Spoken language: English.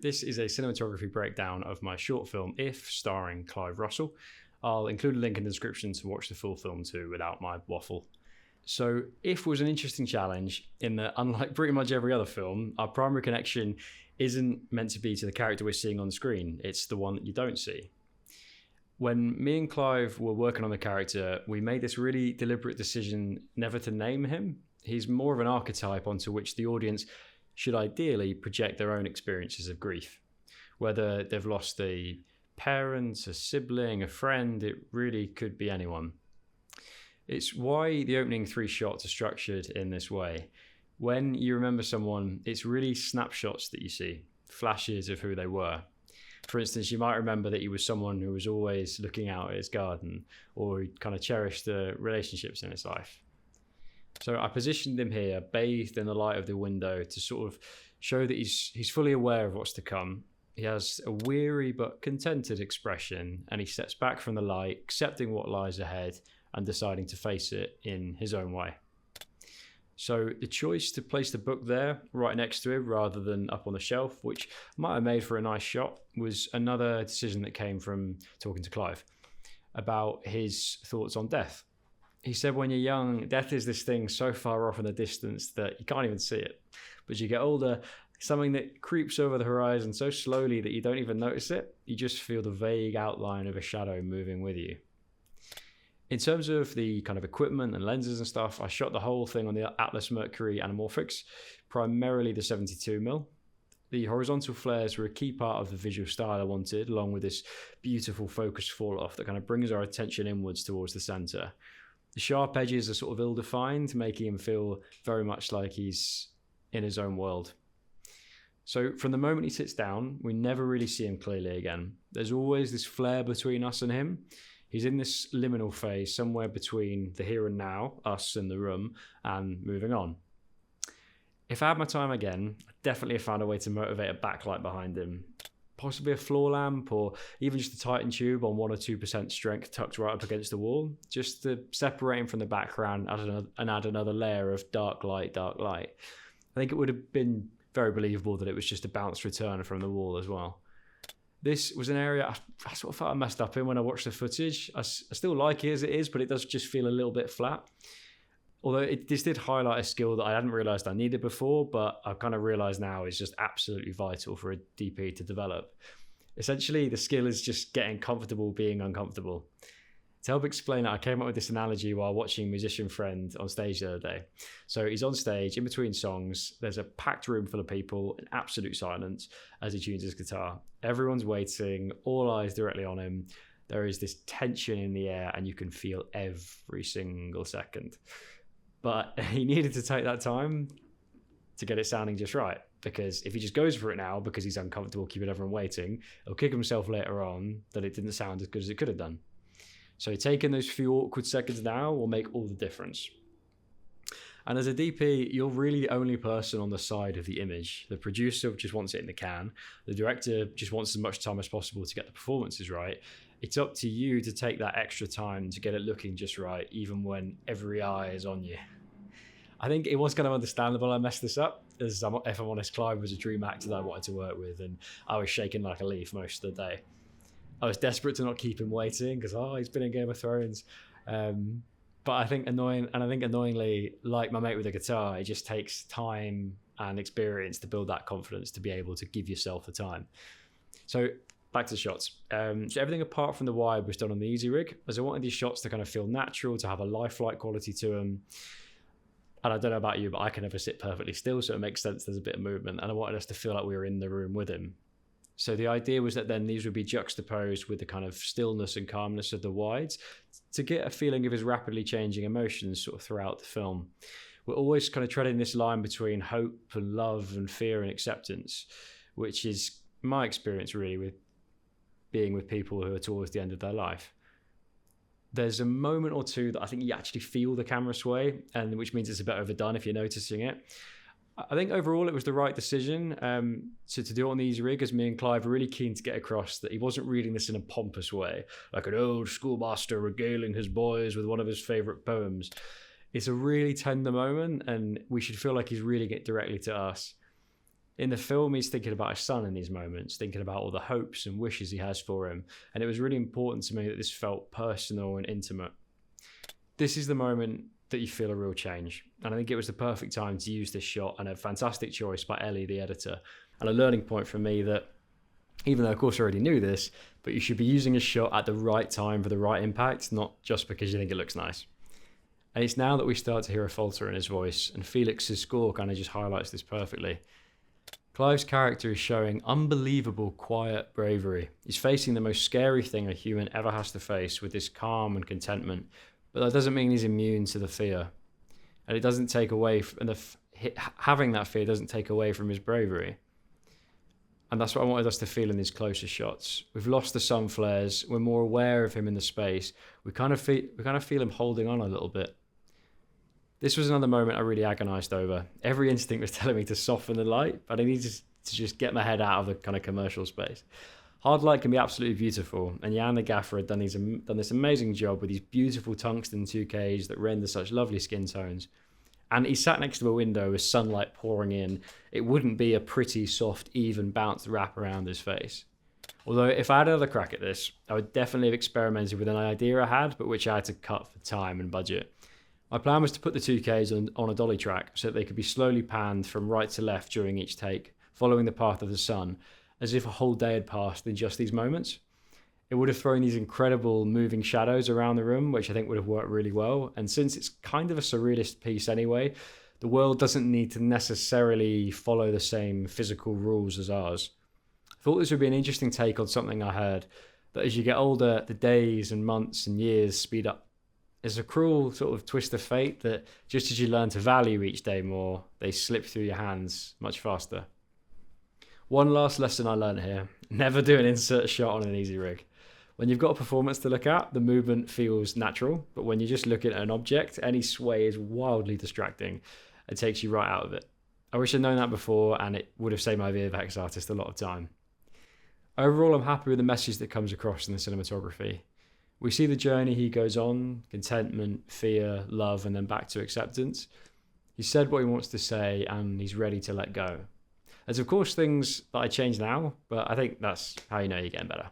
this is a cinematography breakdown of my short film If, starring Clive Russell. I'll include a link in the description to watch the full film too without my waffle. So If was an interesting challenge in that, unlike pretty much every other film, our primary connection isn't meant to be to the character we're seeing on screen, it's the one that you don't see. When me and Clive were working on the character, we made this really deliberate decision never to name him. He's more of an archetype onto which the audience should ideally project their own experiences of grief. Whether they've lost a parent, a sibling, a friend, it really could be anyone. It's why the opening 3 shots are structured in this way. When you remember someone, it's really snapshots that you see, flashes of who they were. For instance, you might remember that he was someone who was always looking out at his garden, or he kind of cherished the relationships in his life. So I positioned him here, bathed in the light of the window, to sort of show that he's fully aware of what's to come. He has a weary but contented expression, and he steps back from the light, accepting what lies ahead and deciding to face it in his own way. So the choice to place the book there, right next to him, rather than up on the shelf, which might have made for a nice shot, was another decision that came from talking to Clive about his thoughts on death. He said when you're young, death is this thing so far off in the distance that you can't even see it. But as you get older, something that creeps over the horizon so slowly that you don't even notice it, you just feel the vague outline of a shadow moving with you. In terms of the kind of equipment and lenses and stuff, I shot the whole thing on the Atlas Mercury Anamorphics, primarily the 72mm. The horizontal flares were a key part of the visual style I wanted, along with this beautiful focus fall off that kind of brings our attention inwards towards the center. The sharp edges are sort of ill-defined, making him feel very much like he's in his own world. So from the moment he sits down, we never really see him clearly again. There's always this flare between us and him. He's in this liminal phase somewhere between the here and now, us in the room, and moving on. If I had my time again, I'd definitely have found a way to motivate a backlight behind him. Possibly a floor lamp, or even just a Titan tube on 1 or 2% strength tucked right up against the wall, just to separate him from the background and add another layer of dark light. I think it would have been very believable that it was just a bounced return from the wall as well. This was an area I sort of felt I messed up in when I watched the footage. I still like it as it is, but it does just feel a little bit flat. Although this did highlight a skill that I hadn't realised I needed before, but I've kind of realised now is just absolutely vital for a DP to develop. Essentially, the skill is just getting comfortable being uncomfortable. To help explain it, I came up with this analogy while watching Musician Friend on stage the other day. So he's on stage, in between songs, there's a packed room full of people in absolute silence as he tunes his guitar. Everyone's waiting, all eyes directly on him. There is this tension in the air and you can feel every single second. But he needed to take that time to get it sounding just right, because if he just goes for it now because he's uncomfortable keeping everyone waiting, he'll kick himself later on that it didn't sound as good as it could have done. So taking those few awkward seconds now will make all the difference. And as a DP, you're really the only person on the side of the image. The producer just wants it in the can. The director just wants as much time as possible to get the performances right. It's up to you to take that extra time to get it looking just right, even when every eye is on you. I think it was kind of understandable I messed this up, as if I'm honest, Clive was a dream actor that I wanted to work with, and I was shaking like a leaf most of the day. I was desperate to not keep him waiting because he's been in Game of Thrones. But I think annoyingly, like my mate with the guitar, it just takes time and experience to build that confidence to be able to give yourself the time. So back to the shots. So everything apart from the wide was done on the easy rig, as I wanted these shots to kind of feel natural, to have a lifelike quality to them. And I don't know about you, but I can never sit perfectly still, so it makes sense there's a bit of movement, and I wanted us to feel like we were in the room with him. So the idea was that then these would be juxtaposed with the kind of stillness and calmness of the wides to get a feeling of his rapidly changing emotions sort of throughout the film. We're always kind of treading this line between hope and love and fear and acceptance, which is my experience really with being with people who are towards the end of their life. There's a moment or two that I think you actually feel the camera sway, and which means it's a bit overdone if you're noticing it. I think overall it was the right decision to do it on the easy rig, as me and Clive were really keen to get across that he wasn't reading this in a pompous way, like an old schoolmaster regaling his boys with one of his favourite poems. It's a really tender moment, and we should feel like he's reading it directly to us. In the film, he's thinking about his son in these moments, thinking about all the hopes and wishes he has for him. And it was really important to me that this felt personal and intimate. This is the moment that you feel a real change. And I think it was the perfect time to use this shot, and a fantastic choice by Ellie, the editor. And a learning point for me that, even though of course I already knew this, but you should be using a shot at the right time for the right impact, not just because you think it looks nice. And it's now that we start to hear a falter in his voice, and Felix's score kind of just highlights this perfectly. Clive's character is showing unbelievable quiet bravery. He's facing the most scary thing a human ever has to face with this calm and contentment, but that doesn't mean he's immune to the fear. And it doesn't take away from having that fear doesn't take away from his bravery. And that's what I wanted us to feel in these closer shots. We've lost the sun flares. We're more aware of him in the space. We kind of feel him holding on a little bit. This was another moment I really agonized over. Every instinct was telling me to soften the light, but I needed to just get my head out of the kind of commercial space. Hard light can be absolutely beautiful, and Jan the gaffer had done this amazing job with these beautiful tungsten 2Ks that render such lovely skin tones. And he sat next to a window with sunlight pouring in. It wouldn't be a pretty, soft, even bounce wrap around his face. Although if I had another crack at this, I would definitely have experimented with an idea I had, but which I had to cut for time and budget. My plan was to put the 2Ks on a dolly track so that they could be slowly panned from right to left during each take, following the path of the sun, as if a whole day had passed in just these moments. It would have thrown these incredible moving shadows around the room, which I think would have worked really well. And since it's kind of a surrealist piece anyway, the world doesn't need to necessarily follow the same physical rules as ours. I thought this would be an interesting take on something I heard, that as you get older, the days and months and years speed up. It's a cruel sort of twist of fate that just as you learn to value each day more, they slip through your hands much faster. One last lesson I learned here: never do an insert shot on an easy rig. When you've got a performance to look at, the movement feels natural, but when you're just looking at an object, any sway is wildly distracting. It takes you right out of it. I wish I'd known that before, and it would have saved my VFX artist a lot of time. Overall, I'm happy with the message that comes across in the cinematography. We see the journey he goes on: contentment, fear, love, and then back to acceptance. He's said what he wants to say, and he's ready to let go. There's of course things that I change now, but I think that's how you know you're getting better.